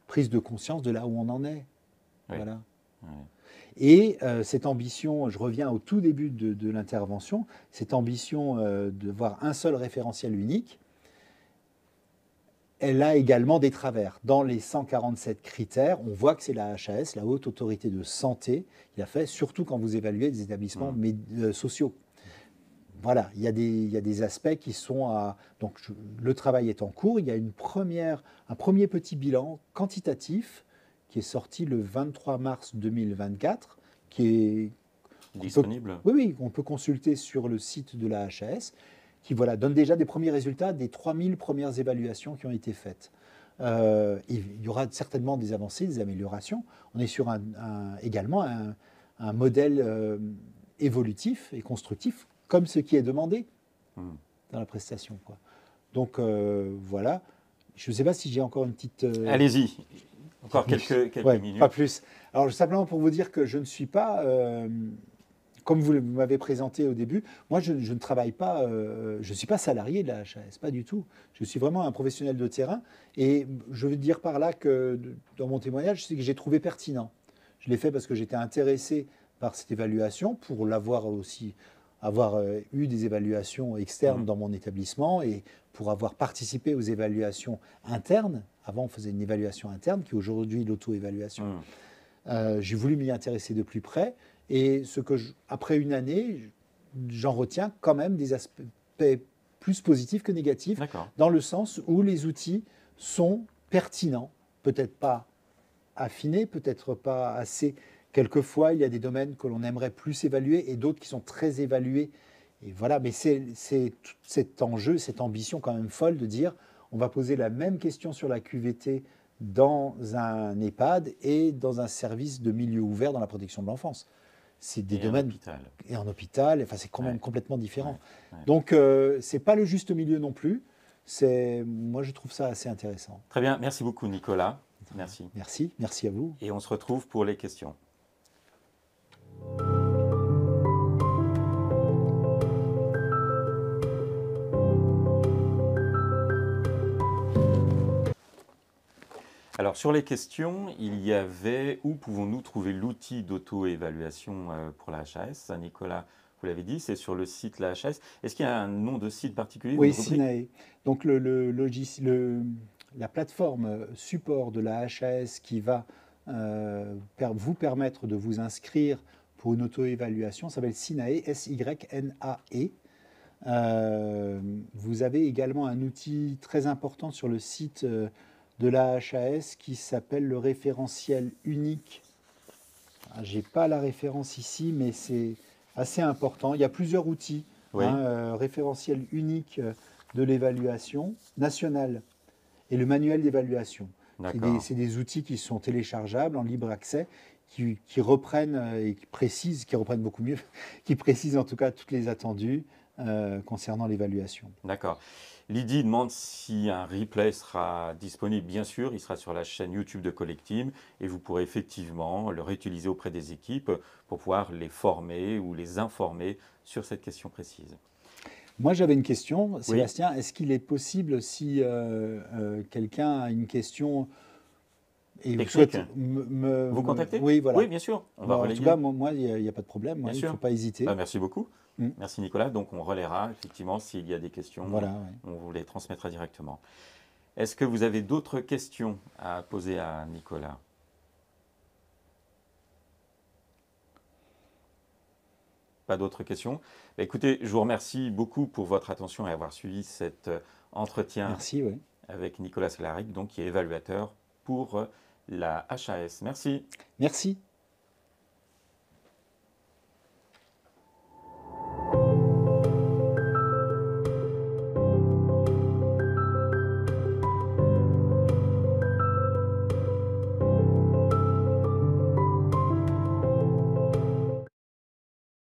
prise de conscience de là où on en est. Oui. Voilà. Oui. Et cette ambition, je reviens au tout début de l'intervention, cette ambition de voir un seul référentiel unique, elle a également des travers. Dans les 147 critères, on voit que c'est la HAS, la Haute Autorité de Santé, qui l'a fait, surtout quand vous évaluez des établissements sociaux. Voilà, il y a des aspects qui sont à... Donc le travail est en cours, il y a un premier petit bilan quantitatif qui est sorti le 23 mars 2024, qui est... Disponible. Oui, on peut consulter sur le site de la HAS, qui donne déjà des premiers résultats des 3000 premières évaluations qui ont été faites. Il y aura certainement des avancées, des améliorations. On est sur également un modèle évolutif et constructif, comme ce qui est demandé dans la prestation, quoi. Donc voilà. Je ne sais pas si j'ai encore une petite... Allez-y, encore quelques minutes. Pas plus. Alors simplement pour vous dire que je ne suis pas... comme vous m'avez présenté au début, moi je ne travaille pas, je ne suis pas salarié de la HAS, pas du tout. Je suis vraiment un professionnel de terrain et je veux dire par là que dans mon témoignage, c'est que j'ai trouvé pertinent. Je l'ai fait parce que j'étais intéressé par cette évaluation, pour l'avoir aussi, avoir eu des évaluations externes dans mon établissement et pour avoir participé aux évaluations internes. Avant, on faisait une évaluation interne qui est aujourd'hui l'auto-évaluation. J'ai voulu m'y intéresser de plus près. Et après une année, j'en retiens quand même des aspects plus positifs que négatifs, dans le sens où les outils sont pertinents, peut-être pas affinés, peut-être pas assez. Quelquefois, il y a des domaines que l'on aimerait plus évaluer et d'autres qui sont très évalués. Et voilà, mais c'est tout cet enjeu, cette ambition quand même folle de dire on va poser la même question sur la QVT dans un EHPAD et dans un service de milieu ouvert dans la protection de l'enfance. C'est des domaines. Et en hôpital, enfin, c'est quand même complètement différent. Donc, ce n'est pas le juste milieu non plus. Moi, je trouve ça assez intéressant. Très bien, merci beaucoup Nicolas. Merci. Merci à vous. Et on se retrouve pour les questions. Alors sur les questions, il y avait où pouvons-nous trouver l'outil d'auto-évaluation pour la HAS? Nicolas, vous l'avez dit, c'est sur le site la HAS. Est-ce qu'il y a un nom de site particulier? Oui, Sinae. Donc la plateforme support de la HAS qui va vous permettre de vous inscrire pour une auto-évaluation s'appelle Synae, S-Y-N-A-E. Vous avez également un outil très important sur le site de la HAS qui s'appelle le référentiel unique. Je n'ai pas la référence ici, mais c'est assez important. Il y a plusieurs outils. Oui. Référentiel unique de l'évaluation nationale et le manuel d'évaluation. C'est des outils qui sont téléchargeables en libre accès, qui reprennent et qui reprennent beaucoup mieux, qui précisent en tout cas toutes les attendus concernant l'évaluation. D'accord. Lydie demande si un replay sera disponible. Bien sûr, il sera sur la chaîne YouTube de Collecteam et vous pourrez effectivement le réutiliser auprès des équipes pour pouvoir les former ou les informer sur cette question précise. Moi, j'avais une question, Sébastien. Oui. Est-ce qu'il est possible, si quelqu'un a une question et vous souhaite vous contacter? Oui, voilà. Oui, bien sûr. On va relayer. En tout cas, moi, il n'y a pas de problème. Il ne faut pas hésiter. Merci beaucoup. Merci Nicolas. Donc, on relaiera effectivement s'il y a des questions. Voilà, on vous les transmettra directement. Est-ce que vous avez d'autres questions à poser à Nicolas? Pas d'autres questions? Écoutez, je vous remercie beaucoup pour votre attention et avoir suivi cet entretien. Merci, oui. Avec Nicolas Salaric, donc, qui est évaluateur pour la HAS. Merci. Merci.